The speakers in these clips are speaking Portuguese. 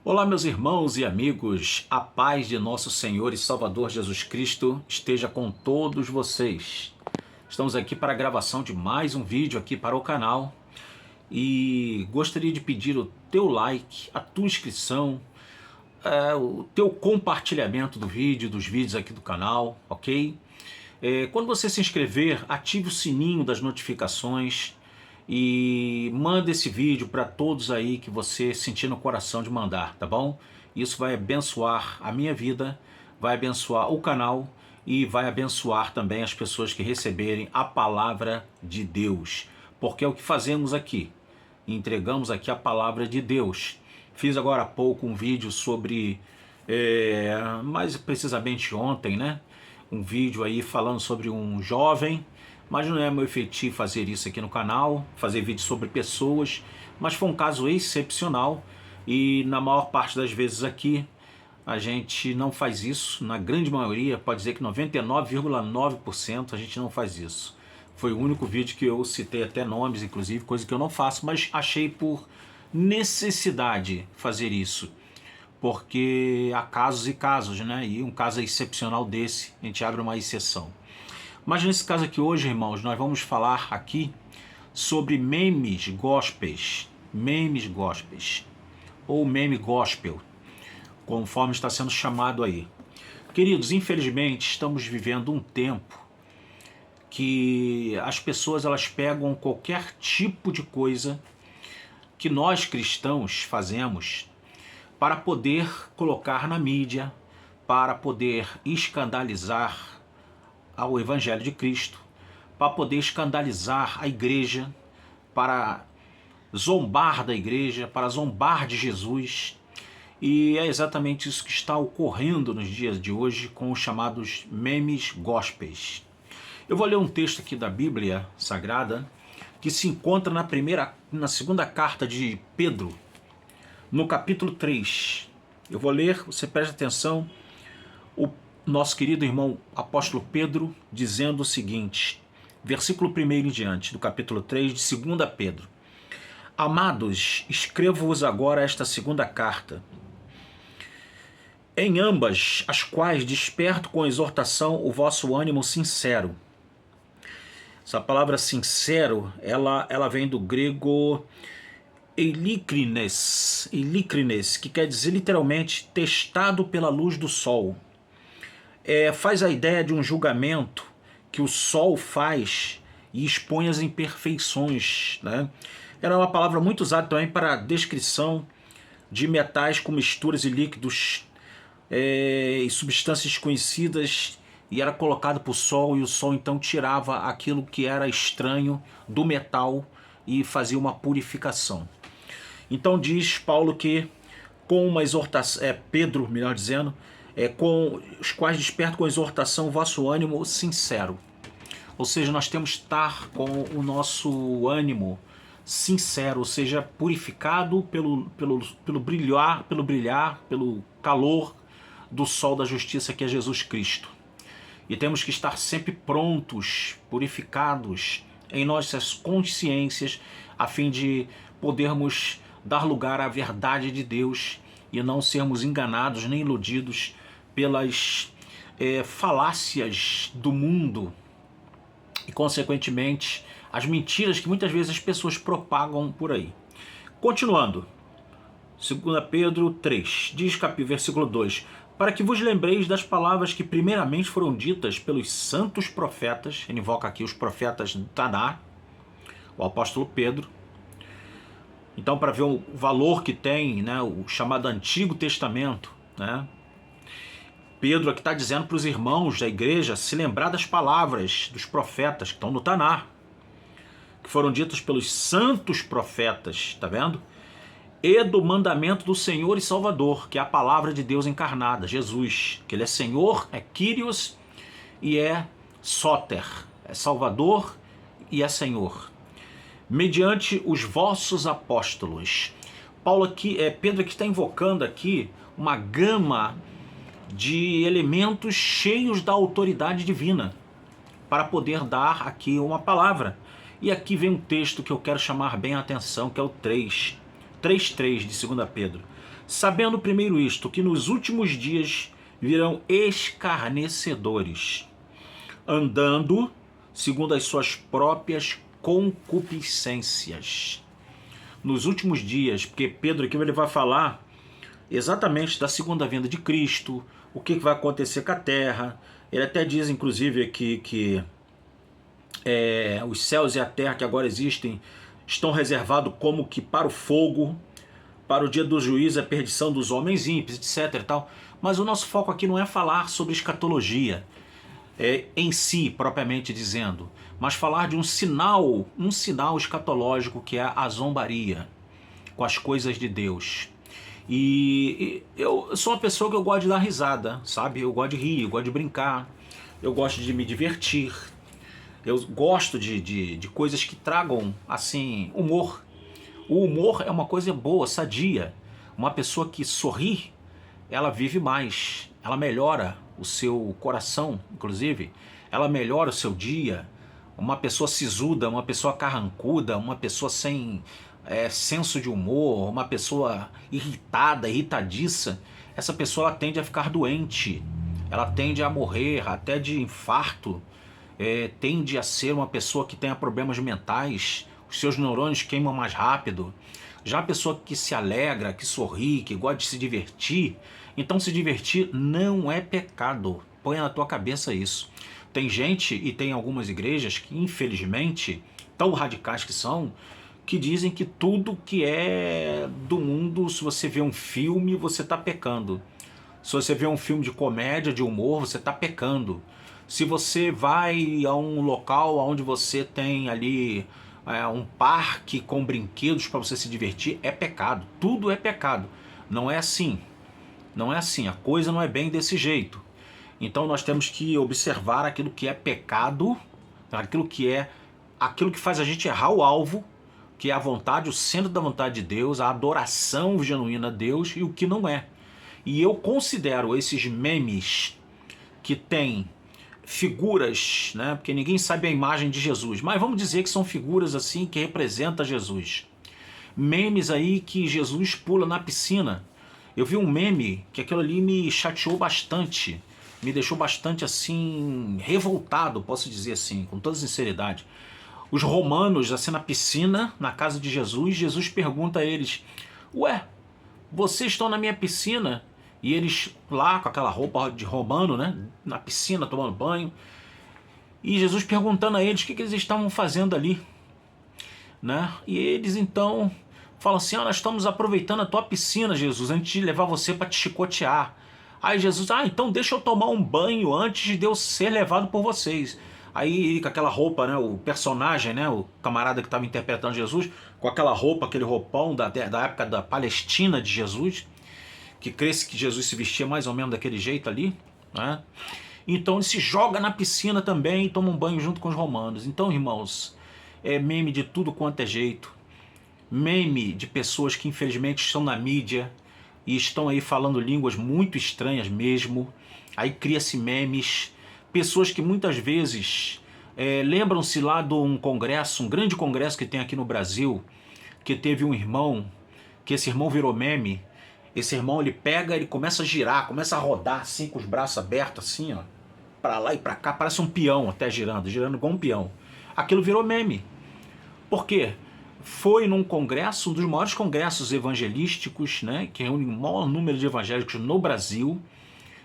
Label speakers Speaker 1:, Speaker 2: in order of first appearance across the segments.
Speaker 1: Olá, meus irmãos e amigos, a paz de nosso Senhor e Salvador Jesus Cristo esteja com todos vocês. Estamos aqui para a gravação de mais um vídeo aqui para o canal e gostaria de pedir o teu like, a tua inscrição, o teu compartilhamento do vídeo, dos vídeos aqui do canal, ok? Quando você se inscrever, ative o sininho das notificações e manda esse vídeo para todos aí que você sentir no coração de mandar, tá bom? Isso vai abençoar a minha vida, vai abençoar o canal e vai abençoar também as pessoas que receberem a palavra de Deus, porque é o que fazemos aqui, entregamos aqui a palavra de Deus. Fiz agora há pouco um vídeo sobre, mais precisamente ontem, né? Um vídeo aí falando sobre um jovem, mas não é meu efetivo fazer isso aqui no canal, fazer vídeo sobre pessoas, mas foi um caso excepcional e na maior parte das vezes aqui a gente não faz isso, na grande maioria, pode dizer que 99,9% a gente não faz isso. Foi o único vídeo que eu citei até nomes, inclusive, coisa que eu não faço, mas achei por necessidade fazer isso, porque há casos e casos, né? E um caso excepcional desse, a gente abre uma exceção. Mas nesse caso aqui hoje, irmãos, nós vamos falar aqui sobre memes gospels, ou meme gospel, conforme está sendo chamado aí. Queridos, infelizmente estamos vivendo um tempo que as pessoas elas pegam qualquer tipo de coisa que nós cristãos fazemos para poder colocar na mídia, para poder escandalizar ao Evangelho de Cristo, para poder escandalizar a igreja, para zombar da igreja, para zombar de Jesus. E é exatamente isso que está ocorrendo nos dias de hoje com os chamados memes gospels. Eu vou ler um texto aqui da Bíblia Sagrada que se encontra na segunda carta de Pedro, no capítulo 3. Eu vou ler, você presta atenção, o nosso querido irmão apóstolo Pedro dizendo o seguinte, versículo 1 em diante, do capítulo 3 de 2 Pedro. Amados, escrevo-vos agora esta segunda carta, em ambas as quais desperto com exortação o vosso ânimo sincero. Essa palavra sincero, ela vem do grego eilikrines, que quer dizer literalmente testado pela luz do sol. Faz a ideia de um julgamento que o sol faz e expõe as imperfeições, né? Era uma palavra muito usada também para a descrição de metais com misturas e líquidos e substâncias desconhecidas, e era colocado para o sol, e o sol então tirava aquilo que era estranho do metal e fazia uma purificação. Então diz Paulo que com uma exortação, Pedro, melhor dizendo, com os quais desperto com exortação o vosso ânimo sincero. Ou seja, nós temos que estar com o nosso ânimo sincero, ou seja, purificado pelo brilhar, pelo calor do sol da justiça que é Jesus Cristo. E temos que estar sempre prontos, purificados em nossas consciências, a fim de podermos dar lugar à verdade de Deus e não sermos enganados nem iludidos pelas falácias do mundo e, consequentemente, as mentiras que muitas vezes as pessoas propagam por aí. Continuando, 2 Pedro 3, diz versículo 2, para que vos lembreis das palavras que primeiramente foram ditas pelos santos profetas, ele invoca aqui os profetas do Taná, o apóstolo Pedro. Então, para ver o valor que tem, né, o chamado Antigo Testamento, né, Pedro aqui está dizendo para os irmãos da igreja se lembrar das palavras dos profetas que estão no Taná, que foram ditas pelos santos profetas, tá vendo? E do mandamento do Senhor e Salvador, que é a palavra de Deus encarnada, Jesus, que ele é Senhor, é Kyrios e é Soter, é Salvador e é Senhor, mediante os vossos apóstolos. Pedro aqui está invocando aqui uma gama de elementos cheios da autoridade divina para poder dar aqui uma palavra. E aqui vem um texto que eu quero chamar bem a atenção, que é o 3.3 de 2 Pedro. Sabendo primeiro isto, que nos últimos dias virão escarnecedores, andando segundo as suas próprias concupiscências. Nos últimos dias, porque Pedro aqui ele vai falar exatamente da segunda vinda de Cristo, o que vai acontecer com a terra. Ele até diz, inclusive, aqui que os céus e a terra que agora existem estão reservados como que para o fogo, para o dia do juízo, a perdição dos homens ímpios, etc. e tal. Mas o nosso foco aqui não é falar sobre escatologia em si, propriamente dizendo, mas falar de um sinal escatológico, que é a zombaria com as coisas de Deus. E eu sou uma pessoa que eu gosto de dar risada, sabe? Eu gosto de rir, eu gosto de brincar, eu gosto de me divertir, eu gosto de coisas que tragam, assim, humor. O humor é uma coisa boa, sadia. Uma pessoa que sorri, ela vive mais, ela melhora o seu coração, inclusive, ela melhora o seu dia. Uma pessoa sisuda, uma pessoa carrancuda, uma pessoa sem senso de humor, uma pessoa irritada, irritadiça, essa pessoa ela tende a ficar doente, ela tende a morrer até de infarto, tende a ser uma pessoa que tenha problemas mentais, os seus neurônios queimam mais rápido. Já a pessoa que se alegra, que sorri, que gosta de se divertir, então se divertir não é pecado, põe na tua cabeça isso. Tem gente e tem algumas igrejas que infelizmente, tão radicais que são, que dizem que tudo que é do mundo, se você vê um filme, você está pecando. Se você vê um filme de comédia, de humor, você está pecando. Se você vai a um local onde você tem ali um parque com brinquedos para você se divertir, é pecado. Tudo é pecado. Não é assim. Não é assim. A coisa não é bem desse jeito. Então nós temos que observar aquilo que é pecado, aquilo que faz a gente errar o alvo, que é a vontade, o centro da vontade de Deus, a adoração genuína a Deus, e o que não é. E eu considero esses memes que tem figuras, né? Porque ninguém sabe a imagem de Jesus, mas vamos dizer que são figuras assim que representam Jesus. Memes aí que Jesus pula na piscina. Eu vi um meme que aquilo ali me chateou bastante, me deixou bastante assim revoltado, posso dizer assim, com toda sinceridade. Os romanos, assim, na piscina, na casa de Jesus, Jesus pergunta a eles: ué, vocês estão na minha piscina? E eles lá com aquela roupa de romano, né, na piscina tomando banho. E Jesus perguntando a eles o que eles estavam fazendo ali, né? E eles então falam assim: nós estamos aproveitando a tua piscina, Jesus, antes de levar você para te chicotear. Aí Jesus: então deixa eu tomar um banho antes de eu ser levado por vocês. Aí com aquela roupa, né, o personagem, né, o camarada que estava interpretando Jesus, com aquela roupa, aquele roupão da época da Palestina de Jesus, que cresce que Jesus se vestia mais ou menos daquele jeito ali, né? Então ele se joga na piscina também e toma um banho junto com os romanos. Então, irmãos, é meme de tudo quanto é jeito, meme de pessoas que infelizmente estão na mídia e estão aí falando línguas muito estranhas mesmo, aí cria-se memes, pessoas que muitas vezes lembram-se lá de um congresso, um grande congresso que tem aqui no Brasil, que teve um irmão, que esse irmão virou meme. Esse irmão, ele pega, ele começa a girar, começa a rodar assim, com os braços abertos assim, ó, pra lá e pra cá, parece um peão até girando igual um peão. Aquilo virou meme. Por quê? Foi num congresso, um dos maiores congressos evangelísticos, né, que reúne o maior número de evangélicos no Brasil,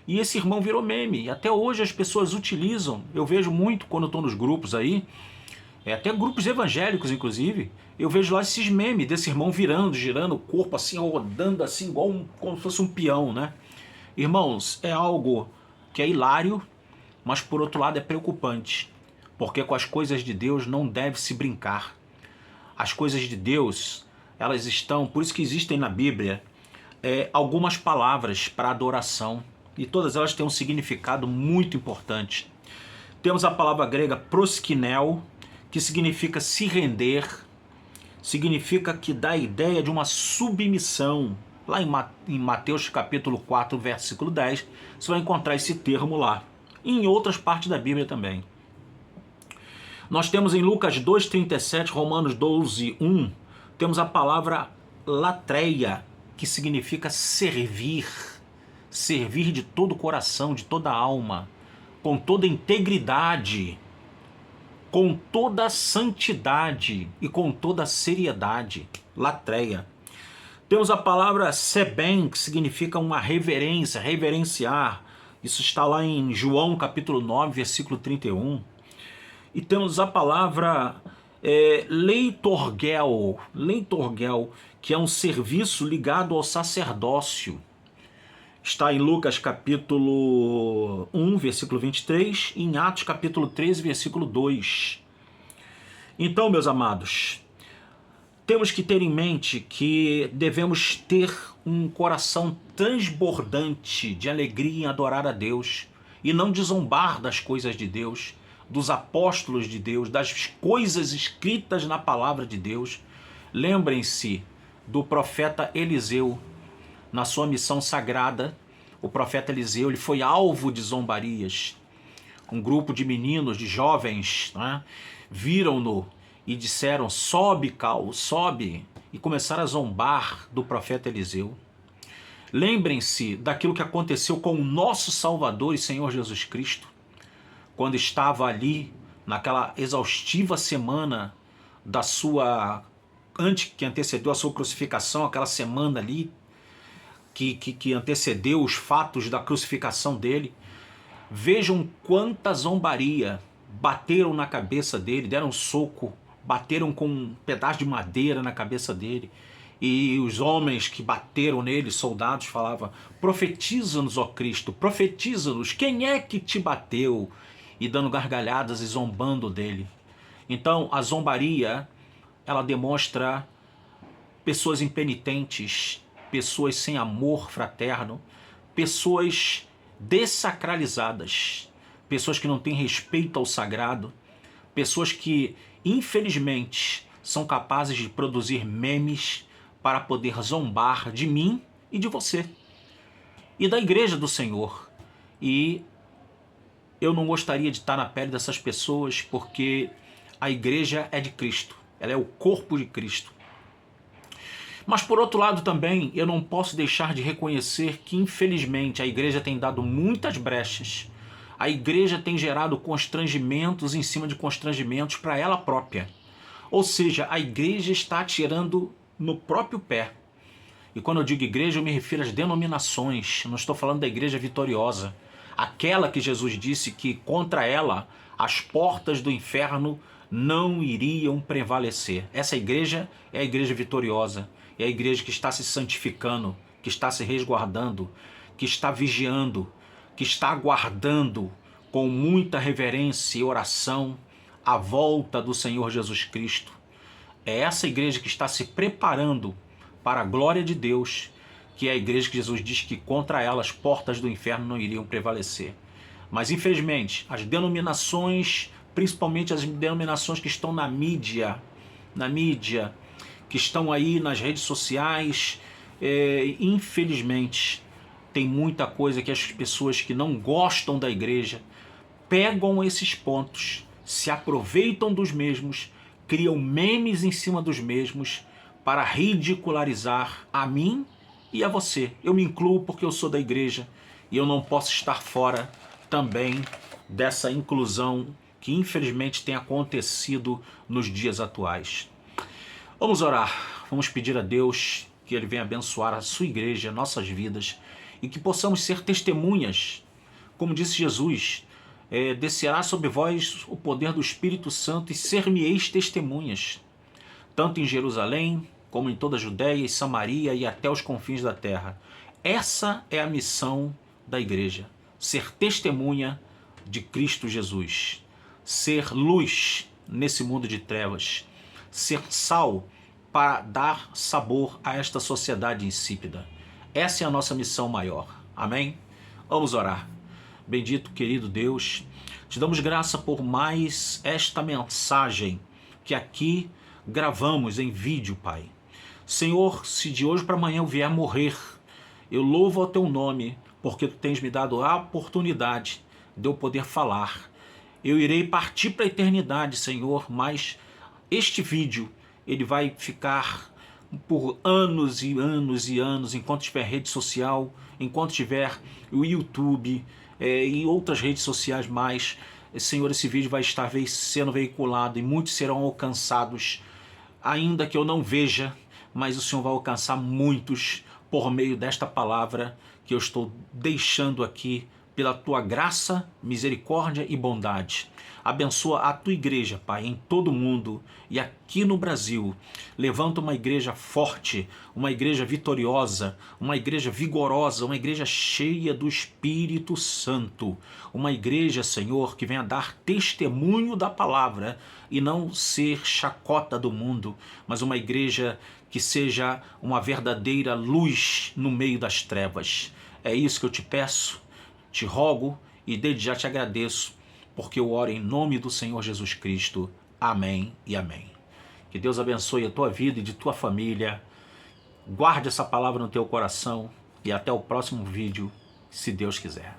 Speaker 1: e esse irmão virou meme. E até hoje as pessoas utilizam, eu vejo muito quando eu estou nos grupos aí, até grupos evangélicos inclusive, eu vejo lá esses memes desse irmão virando, girando o corpo assim, rodando assim, igual como se fosse um peão, né? Irmãos, é algo que é hilário, mas por outro lado é preocupante, porque com as coisas de Deus não deve se brincar. As coisas de Deus, elas estão, por isso que existem na Bíblia algumas palavras para adoração, e todas elas têm um significado muito importante. Temos a palavra grega proskinel, que significa se render, significa que dá a ideia de uma submissão. Lá em Mateus capítulo 4, versículo 10, você vai encontrar esse termo lá. E em outras partes da Bíblia também. Nós temos em Lucas 2,37, Romanos 12, 1, temos a palavra latreia, que significa servir, servir de todo o coração, de toda a alma, com toda integridade, com toda a santidade e com toda a seriedade. Latreia. Temos a palavra seben, que significa uma reverência, reverenciar. Isso está lá em João capítulo 9, versículo 31. E temos a palavra leitorgel, que é um serviço ligado ao sacerdócio. Está em Lucas capítulo 1, versículo 23, e em Atos capítulo 13, versículo 2. Então, meus amados, temos que ter em mente que devemos ter um coração transbordante de alegria em adorar a Deus e não de zombar das coisas de Deus, dos apóstolos de Deus, das coisas escritas na palavra de Deus. Lembrem-se do profeta Eliseu. Na sua missão sagrada, o profeta Eliseu ele foi alvo de zombarias. Um grupo de meninos, de jovens, né, viram-no e disseram: sobe, Cal, sobe, e começaram a zombar do profeta Eliseu. Lembrem-se daquilo que aconteceu com o nosso Salvador e Senhor Jesus Cristo, quando estava ali naquela exaustiva semana da sua, antes que antecedeu a sua crucificação, aquela semana ali que antecedeu os fatos da crucificação dele. Vejam quanta zombaria, bateram na cabeça dele, deram um soco, bateram com um pedaço de madeira na cabeça dele, e os homens que bateram nele, soldados, falavam: profetiza-nos, ó Cristo, profetiza-nos, quem é que te bateu? E dando gargalhadas e zombando dele. Então a zombaria, ela demonstra pessoas impenitentes, pessoas sem amor fraterno, pessoas dessacralizadas, pessoas que não têm respeito ao sagrado, pessoas que, infelizmente, são capazes de produzir memes para poder zombar de mim e de você e da igreja do Senhor. E eu não gostaria de estar na pele dessas pessoas, porque a igreja é de Cristo, ela é o corpo de Cristo. Mas por outro lado também, eu não posso deixar de reconhecer que, infelizmente, a igreja tem dado muitas brechas. A igreja tem gerado constrangimentos em cima de constrangimentos para ela própria. Ou seja, a igreja está atirando no próprio pé. E quando eu digo igreja, eu me refiro às denominações. Eu não estou falando da igreja vitoriosa. Aquela que Jesus disse que contra ela as portas do inferno não iriam prevalecer. Essa igreja é a igreja vitoriosa. É a igreja que está se santificando, que está se resguardando, que está vigiando, que está aguardando com muita reverência e oração a volta do Senhor Jesus Cristo. É essa igreja que está se preparando para a glória de Deus, que é a igreja que Jesus diz que contra ela as portas do inferno não iriam prevalecer. Mas infelizmente, as denominações, principalmente as denominações que estão na mídia, que estão aí nas redes sociais, infelizmente, tem muita coisa que as pessoas que não gostam da igreja pegam esses pontos, se aproveitam dos mesmos, criam memes em cima dos mesmos para ridicularizar a mim e a você. Eu me incluo porque eu sou da igreja e eu não posso estar fora também dessa inclusão que infelizmente tem acontecido nos dias atuais. Vamos orar, vamos pedir a Deus que Ele venha abençoar a sua igreja, nossas vidas, e que possamos ser testemunhas. Como disse Jesus, descerá sobre vós o poder do Espírito Santo e ser-me-eis testemunhas, tanto em Jerusalém, como em toda a Judéia e Samaria e até os confins da terra. Essa é a missão da igreja, ser testemunha de Cristo Jesus, ser luz nesse mundo de trevas, ser sal para dar sabor a esta sociedade insípida. Essa é a nossa missão maior. Amém? Vamos orar. Bendito, querido Deus, te damos graça por mais esta mensagem que aqui gravamos em vídeo, Pai. Senhor, se de hoje para amanhã eu vier morrer, eu louvo ao teu nome, porque tu tens me dado a oportunidade de eu poder falar. Eu irei partir para a eternidade, Senhor, mas este vídeo, ele vai ficar por anos e anos e anos, enquanto tiver rede social, enquanto tiver o YouTube e outras redes sociais mais. Senhor, esse vídeo vai estar sendo veiculado e muitos serão alcançados, ainda que eu não veja, mas o Senhor vai alcançar muitos por meio desta palavra que eu estou deixando aqui, pela tua graça, misericórdia e bondade. Abençoa a tua igreja, Pai, em todo o mundo e aqui no Brasil. Levanta uma igreja forte, uma igreja vitoriosa, uma igreja vigorosa, uma igreja cheia do Espírito Santo. Uma igreja, Senhor, que venha dar testemunho da palavra e não ser chacota do mundo, mas uma igreja que seja uma verdadeira luz no meio das trevas. É isso que eu te peço, te rogo e desde já te agradeço, porque eu oro em nome do Senhor Jesus Cristo. Amém e amém. Que Deus abençoe a tua vida e de tua família. Guarde essa palavra no teu coração e até o próximo vídeo, se Deus quiser.